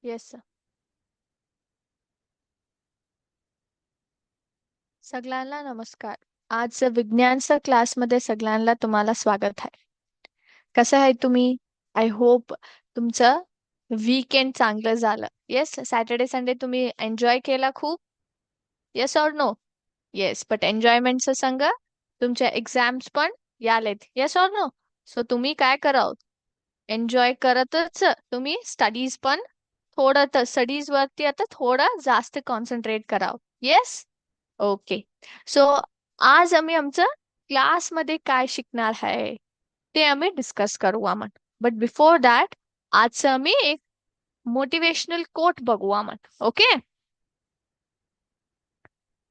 Yes. सगळ्यांना नमस्कार. आज विज्ञानच्या क्लासमध्ये सगळ्यांना तुम्हाला स्वागत आहे. कसं आहे तुम्ही? आय होप तुमचं वीकेंड चांगलं झालं. येस, सॅटर्डे संडे तुम्ही एन्जॉय केला खूप. Yes or no? Yes, but एन्जॉयमेंटचं संग तुमच्या एक्झाम्स पण यालेत. Yes or no? सो तुम्ही काय करावं? एन्जॉय करतच तुम्ही स्टडीज पण थोडं स्टडीज वरती आता थोडं जास्त कॉन्सन्ट्रेट करावं. येस. ओके. सो आज आम्ही आमचं क्लासमध्ये काय शिकणार आहे ते आम्ही डिस्कस करू आम्ही. बट बिफोर दॅट आजचं आम्ही एक मोटिवेशनल कोट बघू आम्ही. ओके.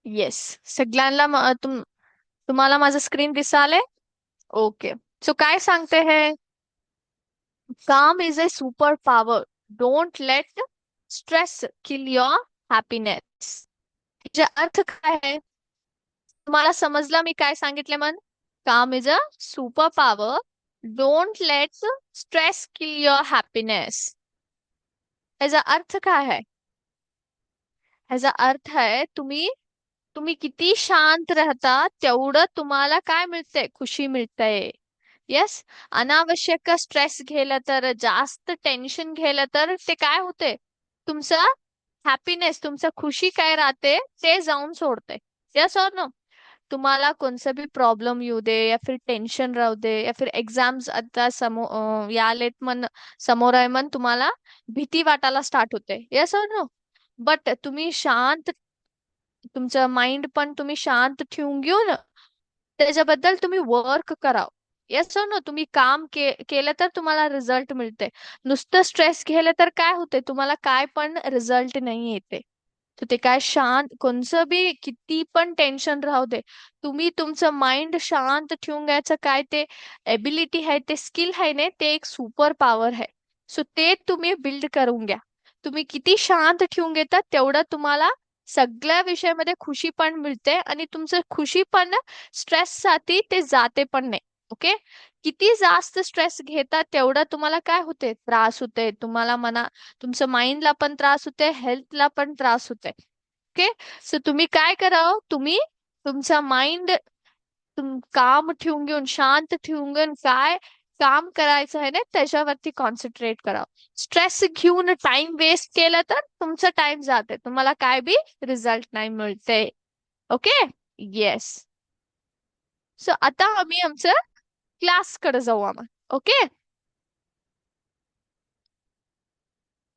येस. सगळ्यांना तुम्हाला माझं स्क्रीन दिसाले? ओके. सो काय सांगते हे? काम is a super power. Don't let stress kill your happiness. याचा अर्थ काय आहे? तुम्हाला समजलं मी काय सांगितले मन? काम is a super power. Don't let stress kill your happiness. ह्याचा अर्थ काय आहे? ह्याचा अर्थ आहे तुम्ही तुम्ही किती शांत राहता तेवढं तुम्हाला काय मिळतंय? खुशी मिळतंय. येस. अनावश्यक स्ट्रेस घेलं तर जास्त टेन्शन घेलं तर ते काय होते? तुमचं हॅपीनेस तुमचं खुशी काय राहते ते जाऊन सोडते. यस और नो? तुम्हाला कोणतं बी प्रॉब्लेम येऊ दे या फिर टेन्शन राहू दे या फिर एक्झाम्स आता यालेत मन समोर आहे मन तुम्हाला भीती वाटायला स्टार्ट होते. येस और नो? बट तुम्ही शांत तुमचं माइंड पण तुम्ही शांत ठेवून घेऊन त्याच्याबद्दल तुम्ही वर्क कराव. Yes no? तुम्ही काम केलं तर तुम्हाला रिझल्ट मिळते. नुसतं स्ट्रेस घ्यायला तर काय होते? तुम्हाला काय पण रिझल्ट नाही येते. तर ते काय शांत कोणचं बी किती पण टेन्शन राहू दे, तुम्ही तुमचं माइंड शांत ठेवून घ्यायचं काय ते एबिलिटी आहे ते स्किल आहे ना ते एक सुपर पॉवर आहे. सो ते तुम्ही बिल्ड करून घ्या. तुम्ही किती शांत ठेवून घेतात तेवढं तुम्हाला सगळ्या विषयामध्ये खुशी पण मिळते आणि तुमचं खुशी पण स्ट्रेस साठी ते जाते पण नाही. ओके. किती जास्त स्ट्रेस घेतात तेवढं तुम्हाला काय होते? त्रास होते तुम्हाला मना तुमचं माइंडला पण त्रास होते हेल्थला पण त्रास होते. ओके. सो तुम्ही काय करावं? तुम्ही तुमचा माइंड काम ठेवून घेऊन शांत ठेवून घेऊन काय काम करायचं आहे ना त्याच्यावरती कॉन्सन्ट्रेट करावं. स्ट्रेस घेऊन टाइम वेस्ट केलं तर तुमचा टाइम जाते तुम्हाला काय बी रिझल्ट नाही मिळते. ओके. येस. सो आता आम्ही आमचं क्लासकडे जाऊ आम्ही. ओके.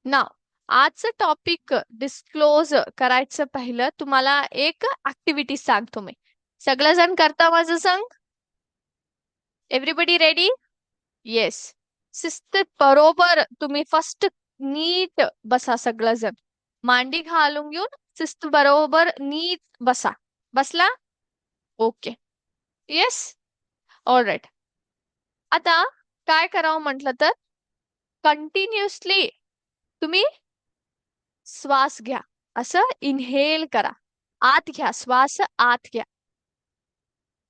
ना आजचं टॉपिक डिस्क्लोज करायचं पहिलं तुम्हाला एक ऍक्टिव्हिटी सांगतो मी. सगळेजण करता माझं सांग? Everybody ready? येस. शिस्त बरोबर तुम्ही फर्स्ट नीट बसा सगळेजण. मांडी घालून घेऊन शिस्त बरोबर नीट बसा. बसला? ओके. येस. ऑलराईट. आता काय करावं म्हटलं तर कंटिन्युअसली तुम्ही श्वास घ्या. असं इनहेल करा. आत घ्या श्वास आत घ्या.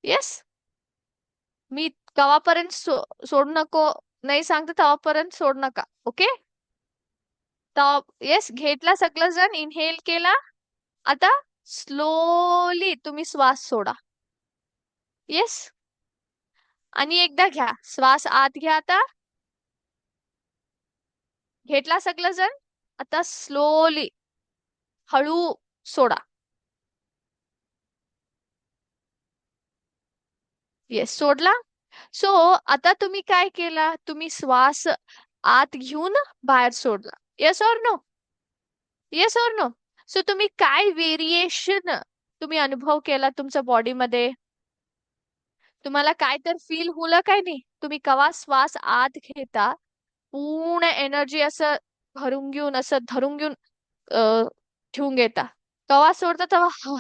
येस. मी कवापर्यंत सोडू नको नाही सांगते तेव्हापर्यंत सोड नका. ओके. येस घेतला सगळं जण इनहेल केला. आता स्लोली तुम्ही श्वास सोडा. येस. आणि एकदा घ्या श्वास आत घ्या. आता घेतला सगळं जण. आता स्लोली हळू सोडा. येस सोडला. सो आता तुम्ही काय केला? तुम्ही श्वास आत घेऊन बाहेर सोडला. Yes or no? Yes or no? So तुम्ही काय व्हेरिएशन तुम्ही अनुभव केला तुमच्या बॉडीमध्ये? तुम्हाला काय तर फील होलं काय नाही? तुम्ही कवा श्वास आत घेता पूर्ण एनर्जी असं भरून घेऊन असं धरून घेऊन ठेवून घेता. कवा सोडता तेव्हा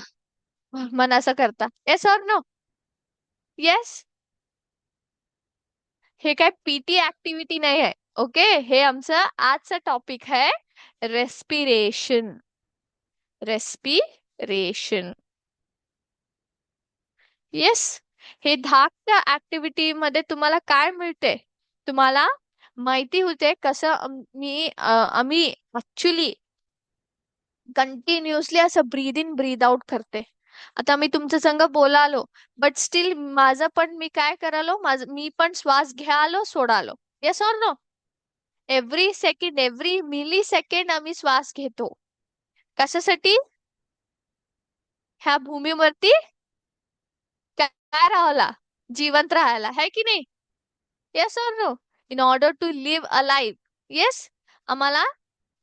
मन असं करता. Yes or no? येस. हे काय पीटी ऍक्टिव्हिटी नाही आहे. ओके. हे आमचं आजचं टॉपिक आहे रेस्पिरेशन. रेस्पिरेशन. येस. हे धाकट्या ऍक्टिव्हिटी मध्ये तुम्हाला काय मिळते? तुम्हाला माहिती होते कसं आम्ही ऍक्च्युली कंटिन्युअसली असं ब्रीद इन ब्रीद आउट करते. आता मी तुमच्या संग बोलालो, बट स्टील माझं पण मी काय करालो, मी पण श्वास घ्यालो सोडालो. Yes or no? Every second, every millisecond आम्ही श्वास घेतो. कशासाठी? ह्या भूमीवरती काय राहायला, जिवंत राहायला, है की नाही? Yes or no? In order to live alive. Yes. आम्हाला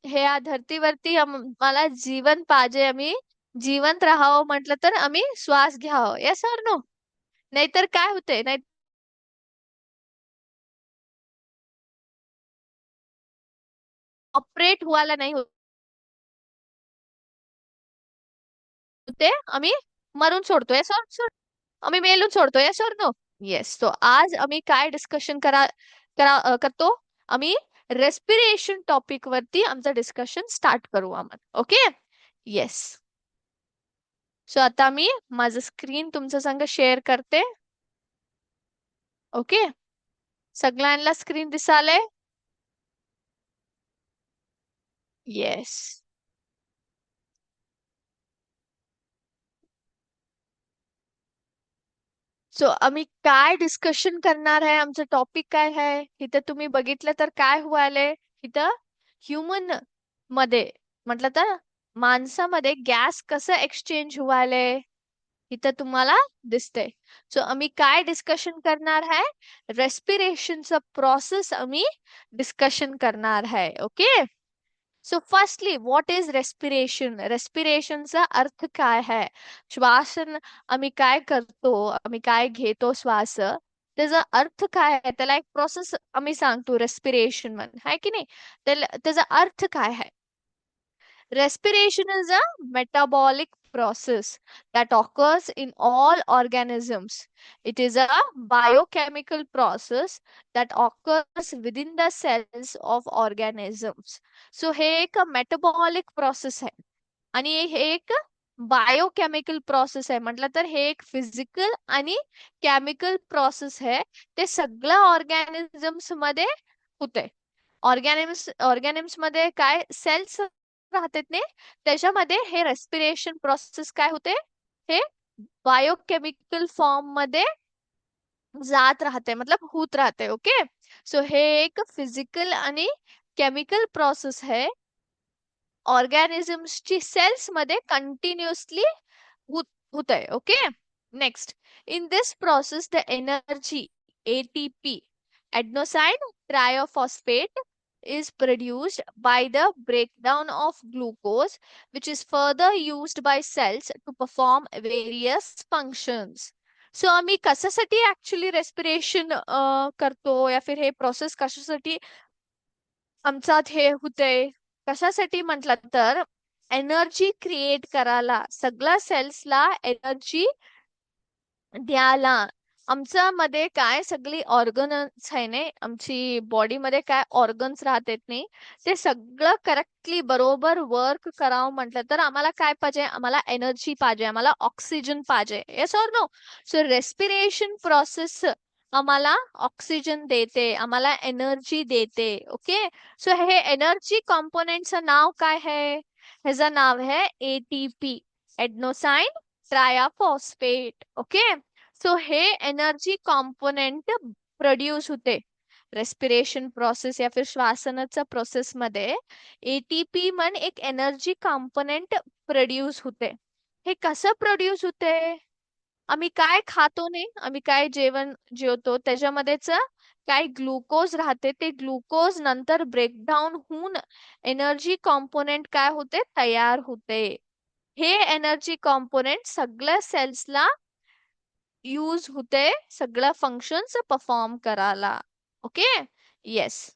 ह्या धर्तीवरती आम्हाला जीवन पाहिजे. आम्ही जिवंत राहावं म्हटलं तर आम्ही श्वास घ्यावं. Yes or no? नाहीतर काय होते, नाही ऑपरेट व्हायला नाही होते, आम्ही मरून सोडतो. Yes or? आम्ही मेलून सोडतो. Yes or no? येस. तो आज आम्ही काय डिस्कशन करतो, आम्ही रेस्पिरेशन टॉपिक वरती आमचं डिस्कशन स्टार्ट करू आम्हाला. ओके. येस. सो आता मी माझं स्क्रीन तुमच्या संग शेअर करते. ओके. सगळ्यांना स्क्रीन दिसाले? येस. सो आम्ही काय डिस्कशन करणार आहे, आमचं टॉपिक काय आहे, इथं तुम्ही बघितलं तर काय व्हायलंय इथं? ह्युमन मध्ये म्हटलं तर माणसामध्ये गॅस कसं एक्सचेंज व्हायलंय इथं तुम्हाला दिसतंय. सो आम्ही काय डिस्कशन करणार आहे, रेस्पिरेशनचं प्रोसेस आम्ही डिस्कशन करणार आहे. Okay. So firstly what is respiration? रेस्पिरेशनचा अर्थ काय आहे? श्वासन आम्ही काय करतो, आम्ही काय घेतो श्वास, त्याचा अर्थ काय आहे, त्याला एक प्रोसेस आम्ही सांगतो रेस्पिरेशन म्हणून, आहे की नाही? त्याचा अर्थ काय आहे? Respiration is a metabolic process that occurs in all organisms. It is a biochemical process that occurs within the cells of organisms. So हे एक metabolic process आहे आणि हे एक बायोकेमिकल प्रोसेस आहे. म्हटलं तर हे एक फिजिकल आणि केमिकल प्रोसेस आहे. ते सगळ्या ऑर्गॅनिझम्स मध्ये होते. ऑर्गॅनिम्स मध्ये काय सेल्स राहतात ने, त्याच्यामध्ये हे रेस्पिरेशन प्रोसेस काय होते, हे बायोकेमिकल फॉर्म मध्ये जात राहते, मतलब होत राहते. ओके. सो हे एक फिजिकल आणि केमिकल प्रोसेस आहे ऑर्गॅनिझम्सची सेल्स मध्ये कंटिन्युअसली होत आहे. Okay. Next, in this process the energy ATP, adenosine triphosphate, is produced by the breakdown of glucose, which is further used by cells to perform various functions. So आम्ही कशासाठी actually respiration करतो, या फिर हे process कशासाठी आमच्यात हे होतंय, कशासाठी म्हटलं तर एनर्जी क्रिएट करायला, सगळ्या सेल्सला एनर्जी द्यायला. आमच्या मध्ये काय सगळी ऑर्गन्स आहे ने, आमची बॉडी मध्ये काय ऑर्गन्स राहतात नाही, ते सगळं करेक्टली बरोबर वर्क करावं म्हटलं तर आम्हाला काय पाहिजे, आम्हाला एनर्जी पाहिजे, आम्हाला ऑक्सिजन पाहिजे. Yes or no? So respiration process आम्हाला ऑक्सिजन देते, आम्हाला एनर्जी देते. ओके. सो हे एनर्जी कॉम्पोनेंटचं नाव काय आहे? ह्याचं नाव आहे ATP, adenosine triphosphate. Okay. So हे एनर्जी कॉम्पोनेंट प्रोड्यूस होते रेस्पिरेशन प्रोसेस या फिर श्वासनाच्या प्रोसेस मध्ये. ATP म्हण एक एनर्जी कॉम्पोनेंट प्रोड्यूस होते. हे कसं प्रोड्यूस होते? आम्ही काय खातो ने, आम्ही काय जेवण जेवतो त्याच्यामध्येच काय ग्लुकोज राहते, ते ग्लुकोज नंतर ब्रेकडाऊन होऊन एनर्जी कॉम्पोनेंट काय होते, तयार होते. हे एनर्जी कॉम्पोनेंट सगळ्या सेल्सला यूज होते, सगळ्या फंक्शन्स परफॉर्म करायला. Okay. Yes.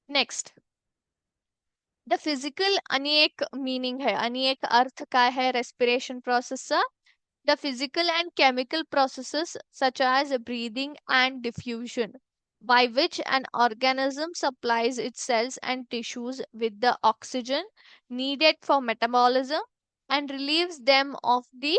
Next, the physical आणि एक मीनिंग आहे आणि एक अर्थ काय आहे respiration प्रोसेसचा. The physical and chemical processes such as breathing and diffusion, by which an organism supplies its cells and tissues with the oxygen needed for metabolism and relieves them of the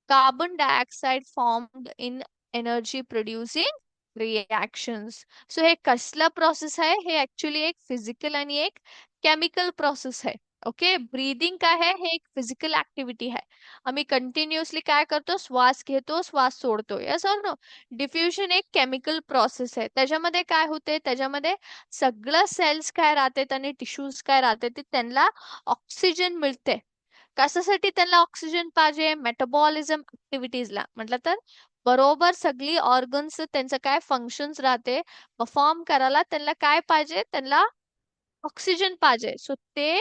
carbon dioxide formed in energy producing reactions. So हे कसला process आहे? हे actually एक physical आणि एक chemical process आहे. Okay, breathing काय आहे? हे एक फिजिकल ऍक्टिव्हिटी आहे. आम्ही कंटिन्युअसली काय करतो? श्वास घेतो, श्वास सोडतो. यस और नो? डिफ्युजन एक केमिकल प्रोसेस आहे. त्याच्यामध्ये काय होते? त्याच्यामध्ये सगळं सेल्स काय राहते आणि टिश्यूज काय राहते ते त्यांना ऑक्सिजन मिळते. कशासाठी त्यांना ऑक्सिजन पाहिजे? मेटाबॉलिझम ऍक्टिव्हिटीजला. म्हटलं तर बरोबर सगळी ऑर्गन्स त्यांचं काय फंक्शन्स राहते परफॉर्म करायला त्यांना काय पाहिजे? त्यांना ऑक्सिजन पाहिजे. सो ते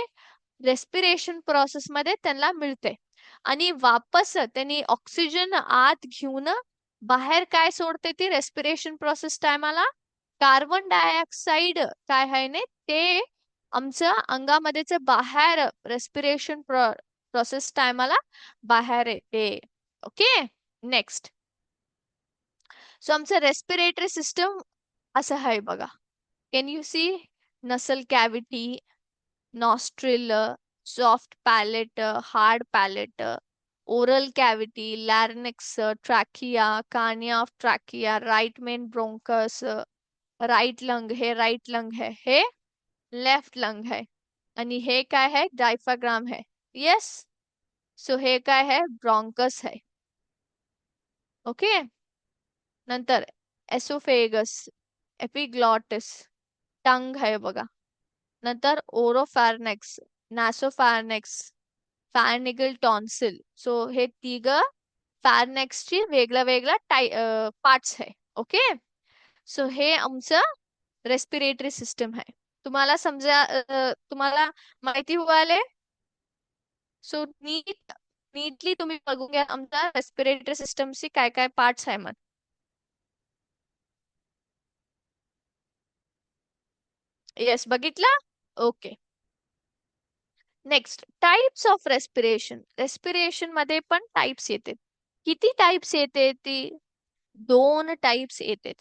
रेस्पिरेशन प्रोसेस मध्ये त्यांना मिळते. आणि वापस त्यांनी ऑक्सिजन आत घेऊन बाहेर काय सोडते ती रेस्पिरेशन प्रोसेस टायमाला? कार्बन डायऑक्साईड काय आहे ना ते आमच्या अंगामध्येच बाहेर रेस्पिरेशन प्रोसेस टायमाला बाहेर येते. Okay, next. सो आमचं रेस्पिरेटरी सिस्टम असं आहे बघा. Can you see? Nasal cavity, nostril, soft palate, hard palate, oral cavity, larynx, trachea, cornea of trachea, right main bronchus, right lung. हे राईट लंग है, हे लेफ्ट लंग है. आणि हे काय है? डायफ्राग्राम है. येस. सो हे काय है? ब्रोंकस है. ओके, नंतर एसोफेगस, एपिग्लॉटिस, टंग आहे बघा. नंतर ओरोफॅर्नेक्स, नॅसोफॅर्नेक्स, फॅर्निगल टॉन्सिल. सो हे तिघ फॅर्नेक्सची वेगळा वेगळा पार्ट्स आहे. ओके, सो हे आमचं रेस्पिरेटरी सिस्टम आहे. तुम्हाला समजा तुम्हाला माहिती व्हायले? सो नीटली तुम्ही बघून घ्या आमच्या रेस्पिरेटरी सिस्टमची काय काय पार्ट्स आहे मग. येस, बघितला? Okay, next. Types of respiration. Respiration मध्ये पण टाइप्स येते. किती टाइप्स येते ती? दोन टाइप्स येते.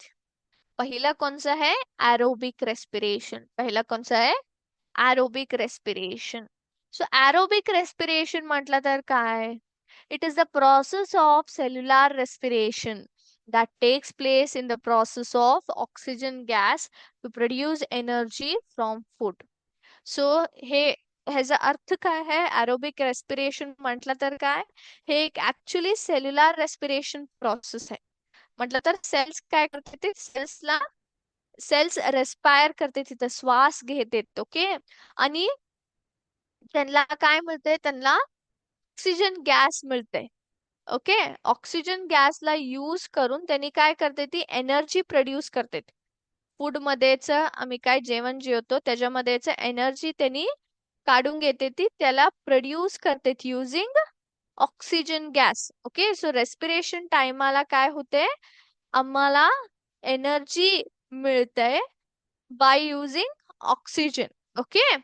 पहिला कोणचा आहे? Aerobic respiration. पहिला कोणचा आहे? Aerobic respiration. So aerobic respiration म्हटलं तर काय? It is the process of cellular respiration that takes place in the process of oxygen gas to produce energy from food. So हे ह्याचा अर्थ काय आहे? एरोबिक रेस्पिरेशन म्हटलं तर काय? हे एक ऍक्च्युली सेल्युलर रेस्पिरेशन प्रोसेस आहे. म्हटलं तर सेल्स काय करते? ते सेल्स रेस्पायर करते, तिथं श्वास घेते. ओके, आणि त्यांना काय मिळते? त्यांना ऑक्सिजन गॅस मिळते. ओके, ऑक्सिजन गॅसला यूज करून त्यांनी काय करते? ती एनर्जी प्रोड्यूस करते. फूड मध्येच आम्ही काय जेवण जेवतो त्याच्यामध्येच एनर्जी त्यांनी काढून घेते, ती त्याला प्रोड्यूस करते using oxygen gas. Okay, so respiration टाइमाला काय होते? आम्हाला एनर्जी मिळते by using oxygen. Okay,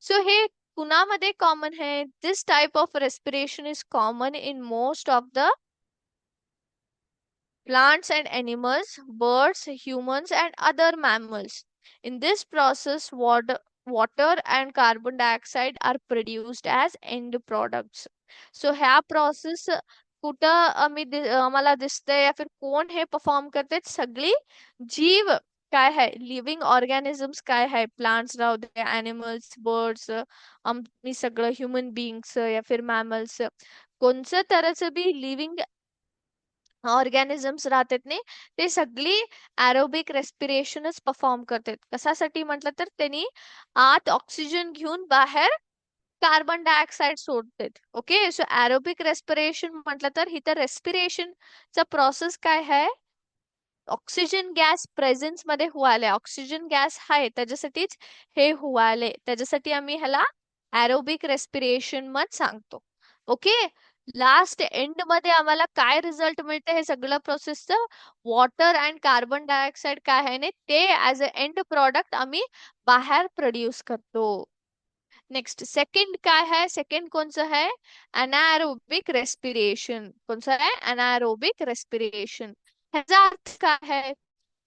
so हे कुणामध्ये कॉमन है? This type of respiration is common in most of the plants and animals, birds, humans, and other mammals. In this process, water and carbon dioxide are produced as end products. So ह्या process कुठं आम्हाला दिसतंय या फिर कोण हे perform करते? सगळी जीव काय है? लिव्हिंग ऑर्गॅनिझम्स काय है? प्लांट्स राहू दे, एनिमल्स, बर्ड्स, आम्ही सगळं ह्युमन बिंग्स या फिर मॅमल्स, कोणचं तरच बी लिव्हिंग ऑर्गॅनिझम्स राहतात नाही ते सगळी एरोबिक रेस्पिरेशनच परफॉर्म करतात. कशासाठी म्हटलं तर त्यांनी आत ऑक्सिजन घेऊन बाहेर कार्बन डायऑक्साईड सोडतात. ओके, सो एरोबिक रेस्पिरेशन म्हटलं तर इथं रेस्पिरेशनचा प्रोसेस काय आहे? ऑक्सिजन गॅस प्रेझेन्स मध्ये हुवाले. ऑक्सिजन गॅस आहे त्याच्यासाठीच हे हुवाले. त्याच्यासाठी आम्ही ह्याला एरोबिक रेस्पिरेशन मत सांगतो. ओके, लास्ट एंड मध्ये आम्हाला काय रिझल्ट मिळते हे सगळं प्रोसेसचं? वॉटर अँड कार्बन डायऑक्साईड काय आहे ना ते ऍज अ एंड प्रॉडक्ट आम्ही बाहेर प्रोड्यूस करतो. नेक्स्ट, सेकंड काय है? सेकंड कोणचं है? Anaerobic respiration. कोणचं आहे? Anaerobic respiration. ह्याचा अर्थ काय है?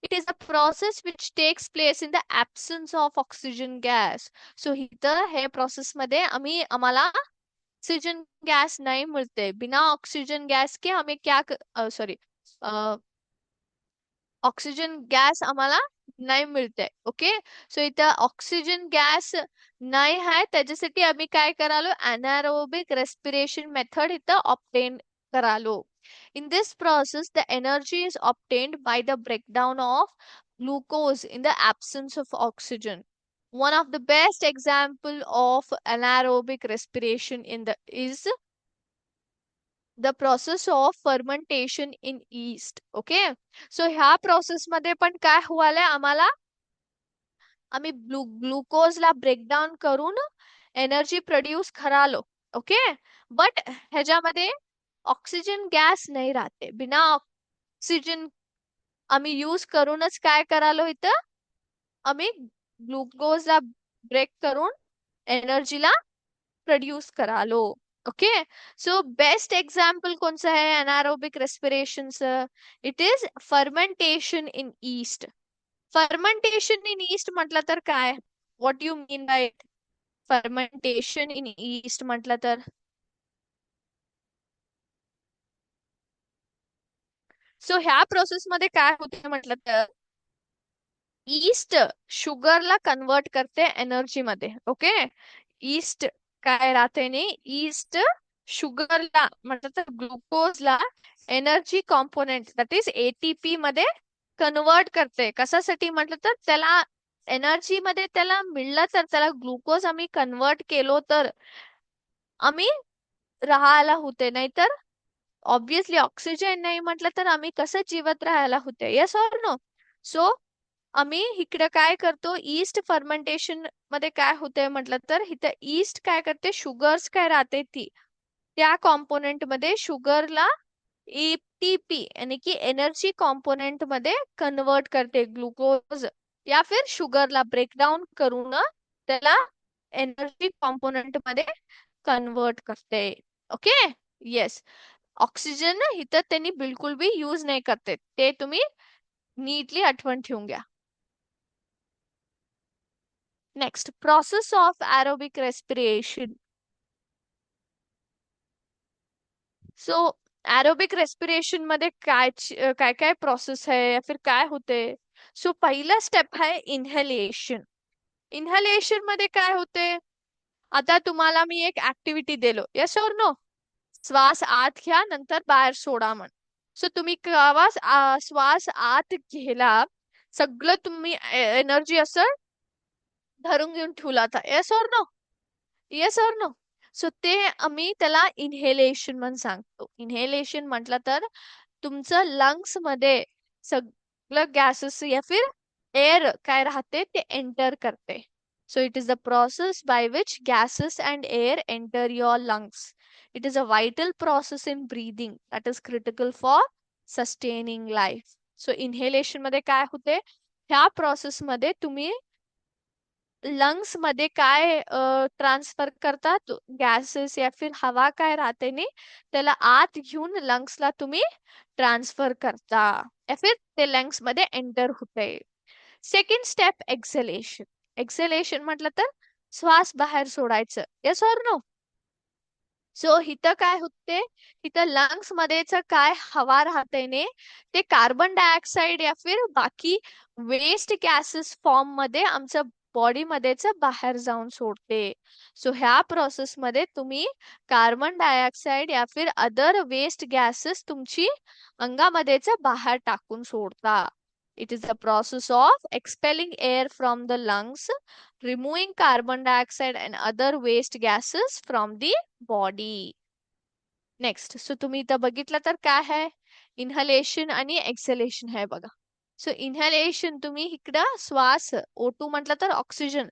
It is a process which takes place in the absence of oxygen gas. So इथं हे प्रोसेस मध्ये आम्हाला ऑक्सीजन गैस नहीं मिलते. बिना ऑक्सीजन गैस के हमें क्या सॉरी ऑक्सिजन गॅस आम्हाला नाही मिळते. ओके, सो इथं ऑक्सिजन गॅस नाही आहे, त्याच्यासाठी आम्ही काय करालो, anaerobic respiration मेथड इथं ऑप्टेन करालो. In this process, the energy is obtained by the breakdown of glucose in the absence of oxygen. One of the best example of anaerobic respiration in the is the process of fermentation in yeast. Okay, so ह्या process मध्ये पण काय व्हायलंय आम्हाला, आम्ही ग्लुकोजला breakdown करून energy produce करालो. Okay, but ह्याच्यामध्ये oxygen gas नाही राहते. बिना ऑक्सिजन आम्ही यूज करूनच काय करालो इथं, आम्ही ग्लुकोजला ब्रेक करून एनर्जीला प्रोड्यूस करालो. ओके, सो बेस्ट एक्झाम्पल कोणचं आहे अनारोबिक रेस्पिरेशनचं? It is fermentation in yeast. Fermentation in yeast म्हटलं तर काय, what you mean by fermentation in yeast म्हटलं तर? सो ह्या प्रोसेस मध्ये काय होते म्हटलं तर, ईस्ट शुगरला कन्वर्ट करते एनर्जी मध्ये. ओके, ईस्ट काय राहते नाही, ईस्ट शुगरला म्हटलं तर ग्लुकोजला energy component that is ATP मध्ये कन्वर्ट करते. कशासाठी म्हटलं तर, त्याला एनर्जी मध्ये त्याला मिळलं तर, त्याला ग्लुकोज आम्ही कन्वर्ट केलो तर आम्ही राहायला होते, नाहीतर ऑब्विसली ऑक्सिजन नाही म्हटलं तर आम्ही कसं जीवत राहायला होते. Yes or no? सो आम्ही इकडे काय करतो, ईस्ट फर्मेंटेशन मध्ये काय होतंय म्हटलं तर, इथं ईस्ट काय करते, शुगर्स काय राहते ती त्या कॉम्पोनेंट मध्ये शुगरला एटीपी यानी की एनर्जी कॉम्पोनेंट मध्ये कन्वर्ट करते, ग्लुकोज या फिर शुगरला ब्रेकडाऊन करून त्याला एनर्जी कॉम्पोनेंट मध्ये कन्वर्ट करते. Okay, yes. ऑक्सिजन इथं त्यांनी बिलकुल बी यूज नाही करते, ते तुम्ही नीटली आठवण ठेवून घ्या. Next, process of aerobic respiration. So aerobic respiration मध्ये काय काय प्रोसेस आहे या फिर काय होते? सो पहिला स्टेप आहे इन्हेलेशन. इन्हेलेशन मध्ये काय होते, आता तुम्हाला मी एक ऍक्टिव्हिटी दिलो, यस और नो? श्वास आत घ्या नंतर बाहेर सोडा म्हण. सो तुम्ही श्वास आत घेला, सगळं तुम्ही एनर्जी असं धरून घेऊन ठेवला था, येस और नो? येस और नो? सो ते आम्ही त्याला इन्हेलेशन म्हणून सांगतो. इन्हेलेशन म्हटलं तर तुमचं लंग्स मध्ये सगळं गॅसेस या फिर एअर काय राहते ते एंटर करते. So it is the process by which gases and air enter your lungs. It is a vital process in breathing that is critical for sustaining life. So inhalation मध्ये काय होते, ह्या प्रोसेस मध्ये तुम्ही लंग्स मध्ये काय transfer करतात, gases या फिर हवा काय राहते नाही त्याला आत घेऊन लंग्सला तुम्ही ट्रान्सफर करता या फिर ते लंग्स मध्ये एंटर होते. Second step एक्झलेशन. एक्झलेशन म्हटलं तर श्वास बाहेर सोडायचं, येस ऑर नो? सो इथं काय होते, इथं लंग्स मध्येच काय हवा राहते ने ते कार्बन डायऑक्साइड या फिर बाकी वेस्ट गॅसेस फॉर्म मध्ये आमच्या बॉडी मध्येच बाहेर जाऊन सोडते. सो ह्या प्रोसेस मध्ये तुम्ही कार्बन डायऑक्साइड या फिर अदर वेस्ट गॅसेस तुमची अंगामध्येच बाहेर टाकून सोडता. It is the process of expelling air from the lungs, removing carbon dioxide and other waste gases from the body. Next, so तुम्ही इथं बघितलं तर काय आहे, इन्हलेशन आणि एक्सलेशन आहे बघा. सो इन्हलेशन तुम्ही इकडं श्वास O2 म्हटलं तर ऑक्सिजन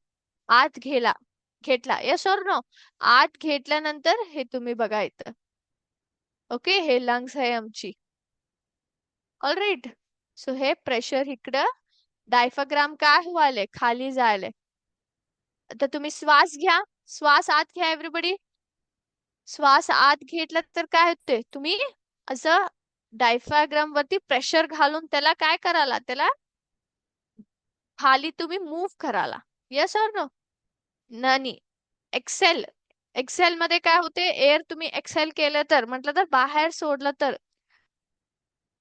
आत घेतला, यस और नो? आत घेतल्यानंतर हे तुम्ही बघा इथं. ओके, हे लंग्स आहे आमची. ऑलराईट, सो हे प्रेशर इकडं डायफ्राम काय व्हायले, खाली जायले. आता तुम्ही श्वास घ्या, श्वास आत घ्या एव्हरीबडी. श्वास आत घेतला तर काय होते, तुम्ही असं डायफ्राग्राम वरती प्रेशर घालून त्याला काय कराला, त्याला खाली तुम्ही मूव्ह कराला, येस और नो? नाही. एक्सेल, एक्सेल मध्ये काय होते, एअर तुम्ही एक्सेल केलं तर म्हटलं तर बाहेर सोडलं तर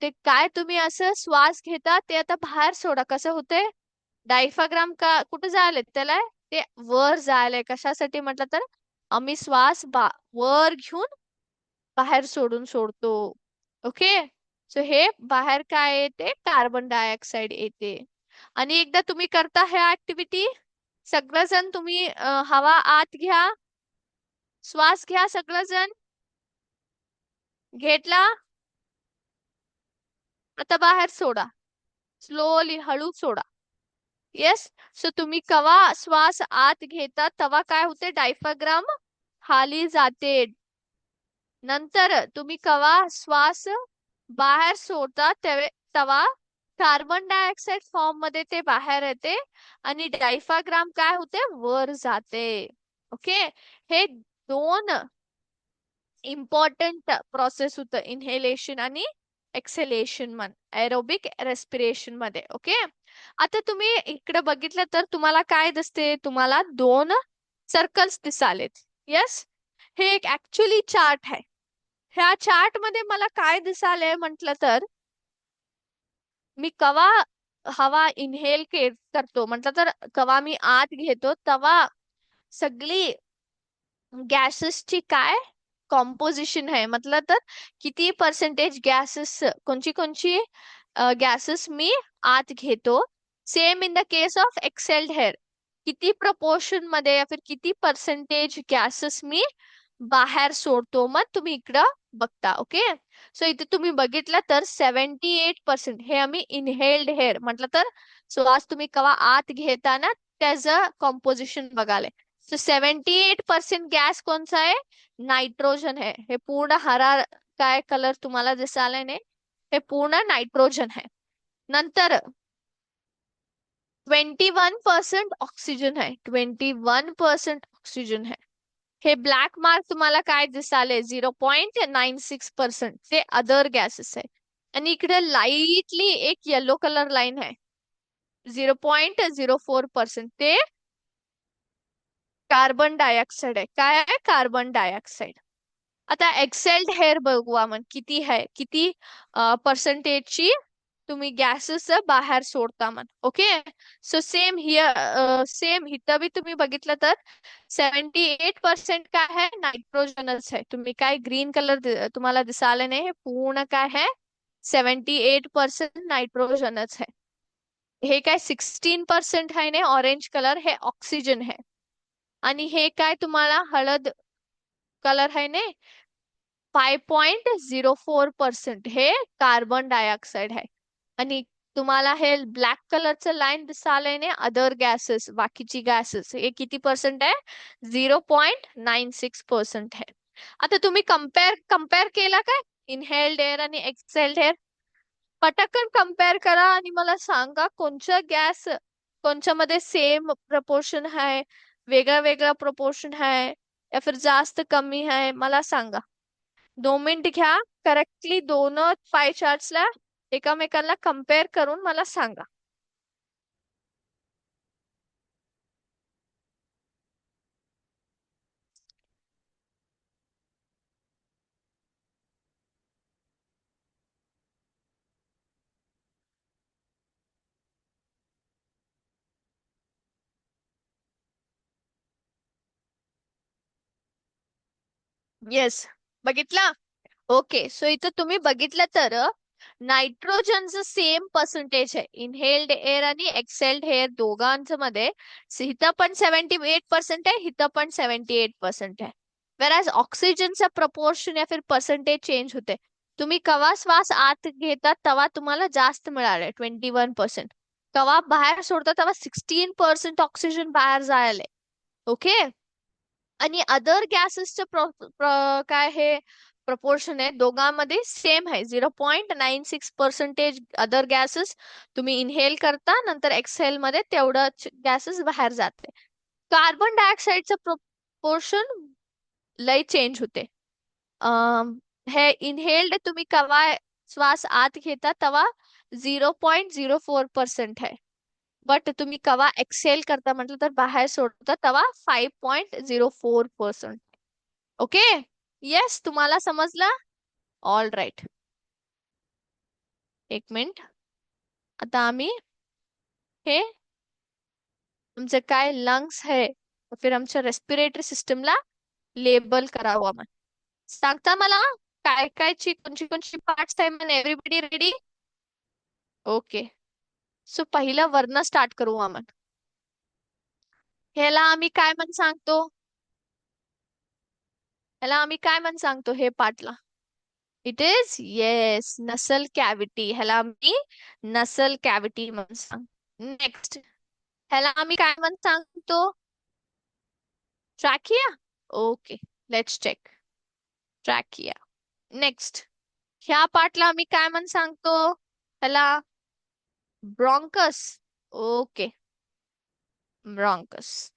ते काय तुम्ही असं श्वास घेता ते आता बाहेर सोडा. कसं होते, डायफ्राग्राम का कुठे जायला त्याला, ते वर जायलंय. कशासाठी म्हटलं तर आम्ही श्वास वर घेऊन बाहेर सोडून सोडतो. ओके. सो हे बाहेर काय येते, कार्बन डायऑक्साइड येते. आणि एकदा तुम्ही करता हे ऍक्टिव्हिटी, सगळेजण तुम्ही हवा आत घ्या, श्वास घ्या, सगळेजण घेतला, आता बाहेर सोडा, स्लोली हळू सोडा. येस. सो तुम्ही कवा श्वास आत घेता तेव्हा काय होते, डायफ्राग्राम खाली जाते. नंतर तुम्ही कवा श्वास बाहेर सोडता तेव्हा कार्बन डायऑक्साइड फॉर्म मध्ये ते बाहेर येते आणि डायफ्राग्राम काय होते, वर जाते. ओके. हे दोन इम्पॉर्टंट प्रोसेस होतं इनहेलेशन आणि एक्सेलेशन एरोबिक रेस्पिरेशन मध्ये. ओके. आता तुम्ही इकडे बघितलं तर तुम्हाला काय दिसते, तुम्हाला दोन सर्कल्स दिसालेत. येस. हे एक ऍक्च्युली चार्ट आहे. ह्या चार्ट मध्ये मला काय दिसालंय म्हटलं तर, मी कवा हवा इनहेल करतो म्हटलं तर, कवा मी आत घेतो तेव्हा सगळी गॅसेसची काय कॉम्पोजिशन आहे, मतलब तर किती पर्सेंटेज गॅसेस, कोणची कोणची गॅसेस मी आत घेतो. Same in the case of excelled hair, किती प्रपोर्शन मध्ये या फिर किती पर्सेंटेज गॅसेस मी बाहेर सोडतो, मग तुम्ही इकडं बघता. ओके. सो इथे तुम्ही बघितलं तर 78% हे आम्ही इनहेल्ड हेअर म्हटलं तर श्वास तुम्ही कवा आत घेता ना, त्याचं कॉम्पोजिशन बघाले. सो 78% गॅस कोणचा आहे, नायट्रोजन है. हे पूर्ण हरा काय कलर तुम्हाला दिसायला नाही, हे पूर्ण नायट्रोजन है. नंतर 21% ऑक्सिजन है, 21% ऑक्सिजन है. हे ब्लॅक मार्क तुम्हाला काय दिसाले, 0.96% ते अदर गॅसेस आहे. आणि इकडे लाईटली एक येलो कलर लाईन आहे, 0.04% ते कार्बन डायऑक्साइड आहे. काय आहे, कार्बन डायऑक्साइड. आता एक्सेल्ड हेअर बघूया मग किती आहे, किती पर्सेंटेजची तुम्ही गॅसेस बाहेर सोडता मग. Okay. So same here, same इथं बी तुम्ही बघितलं तर 78% काय आहे, नायट्रोजनच आहे. तुम्ही काय ग्रीन कलर तुम्हाला दिसायला नाही, हे पूर्ण काय आहे, 78% नायट्रोजनच आहे. हे काय 16% आहे ना, ऑरेंज कलर, हे ऑक्सिजन आहे. आणि हे काय तुम्हाला हळद कलर आहे ना, 5.04% हे कार्बन डायऑक्साइड आहे. आणि तुम्हाला हे ब्लॅक कलरचं लाईन दिसालंय ना, अदर गॅसेस, बाकीची गॅसेस, हे किती पर्सेंट आहे, 0.96% आहे. आता तुम्ही कम्पेअर केला काय, इनहेल्ड एअर आणि एक्सहेल्ड एअर, पटकन कम्पेअर करा आणि मला सांगा कोणच्या गॅस कोणच्या मध्ये सेम प्रपोर्शन आहे, वेगळा वेगळा प्रपोर्शन आहे, या फिर जास्त कमी आहे, मला सांगा. 2 मिनिट घ्या, करेक्टली दोन पाय चार्ट्सला एकामेकांना कम्पेअर करून मला सांगा. येस. बघितला. ओके. सो इथं तुम्ही बघितलं तर नायट्रोजनचं सेम पर्सेंटेज आहे इनहेल्ड एअर आणि एक्सेल्ड एअर दोघांचं मध्ये. इथं पण 78% आहे, इथं पण 78% आहे. वेराज ऑक्सिजनचा प्रपोर्शन या फिर पर्सेंटेज चेंज होते. तुम्ही कवा श्वास आत घेता तेव्हा तुम्हाला जास्त मिळाले 21%, कवा बाहेर सोडता तेव्हा 16% ऑक्सिजन बाहेर जायला. ओके. आणि अदर गॅसेसचं काय हे प्रपोर्शन आहे, दोघांमध्ये सेम आहे, 0.96% अदर गॅसेस तुम्ही इनहेल करता, नंतर एक्सहेल मध्ये तेवढं गॅसेस बाहेर जाते. कार्बन डायऑक्साईडचं प्रपोर्शन लय चेंज होते. हे इनहेल्ड तुम्ही कवा श्वास आत घेता तेव्हा 0.04% आहे. बट तुम्ही कवा एक्सेल करता म्हटलं तर बाहेर सोडता तेव्हा 5.04%. ओके. येस. तुम्हाला समजलं. All right. एक मिनिट. आता आम्ही हे आमचे काय लंग्स आहे, फिर आमच्या रेस्पिरेटरी सिस्टमला लेबल करावं मग. सांगता मला काय कायची कोणची कोणची पार्ट्स आहे मग. Everybody ready? ओके. सो पहिला वर्ण स्टार्ट करू आपण. ह्याला आम्ही काय म्हण सांगतो? ह्याला आम्ही काय म्हण सांगतो हे पार्टला? इट इज येस नसल कॅव्हिटी. ह्याला आम्ही नसल कॅव्हिटी म्हणून सांग. नेक्स्ट, ह्याला आम्ही काय म्हणून सांगतो? Trachea. Okay, let's check. Trachea. Next, ह्या पार्टला आम्ही काय म्हणून सांगतो? ह्याला ब्रॉन्कस. ओके, ब्रॉन्कस.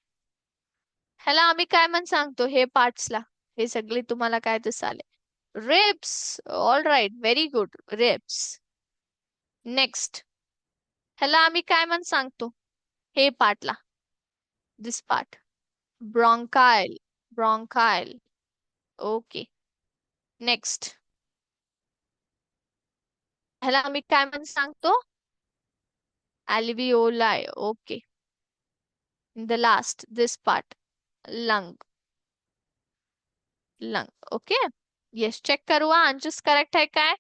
ह्याला आम्ही काय म्हणून सांगतो हे पार्ट्सला? हे सगळे तुम्हाला काय दिसाले? Ribs. All right, very good, ribs. Next, ह्याला आम्ही काय म्हणून सांगतो हे पार्टला? This part bronchial. Bronchial. Okay. Next, ह्याला आम्ही काय म्हणून सांगतो? alveoli. Okay. The last, this part, lung. Lung. Okay. Yes, check करूया आन्सर्स करेक्ट आहे काय?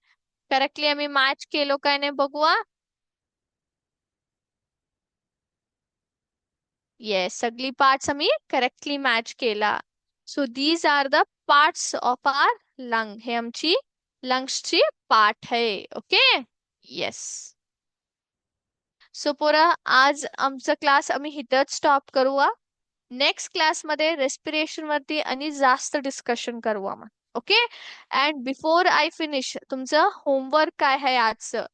करेक्टली आम्ही मॅच केलो काय नाही बघूया. येस, सगळी पार्ट्स आम्ही करेक्टली मॅच केला. So these are the parts of our lung. हे आमची लंग्सची पार्ट आहे. ओके. येस. सो पोरा, आज आमचा क्लास आम्ही इथंच स्टॉप करूया. नेक्स्ट क्लासमध्ये रेस्पिरेशन वरती आणि जास्त डिस्कशन करू आम्ही. Okay. And before I finish, तुमचं होमवर्क काय आहे आजचं?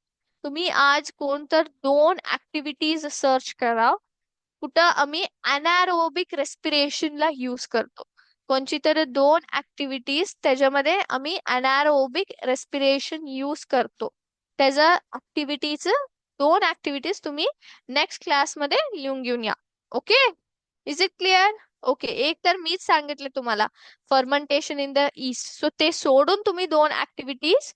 तुम्ही आज कोणतर 2 ऍक्टिव्हिटीज सर्च करा कुठं आम्ही अनारोबिक रेस्पिरेशनला यूज करतो. कोणची तर 2 ऍक्टिव्हिटीज त्याच्यामध्ये आम्ही अनारोबिक रेस्पिरेशन यूज करतो. त्याच्या ऍक्टिव्हिटीज 2 ऍक्टिव्हिटीज तुम्ही नेक्स्ट क्लासमध्ये लिहून घेऊन या. Okay. Is it clear? Okay. एक तर मीच सांगितले तुम्हाला fermentation in the east. So ते सोडून तुम्ही 2 ऍक्टिव्हिटीज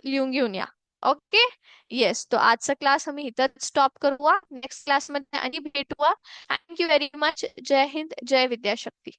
लिहून घेऊन या. ओके. येस, तो आजचा क्लास आम्ही इथं स्टॉप करूया. नेक्स्ट क्लासमध्ये आणि भेटूया. Thank you very much. Jai Hind, जय विद्याशक्ती.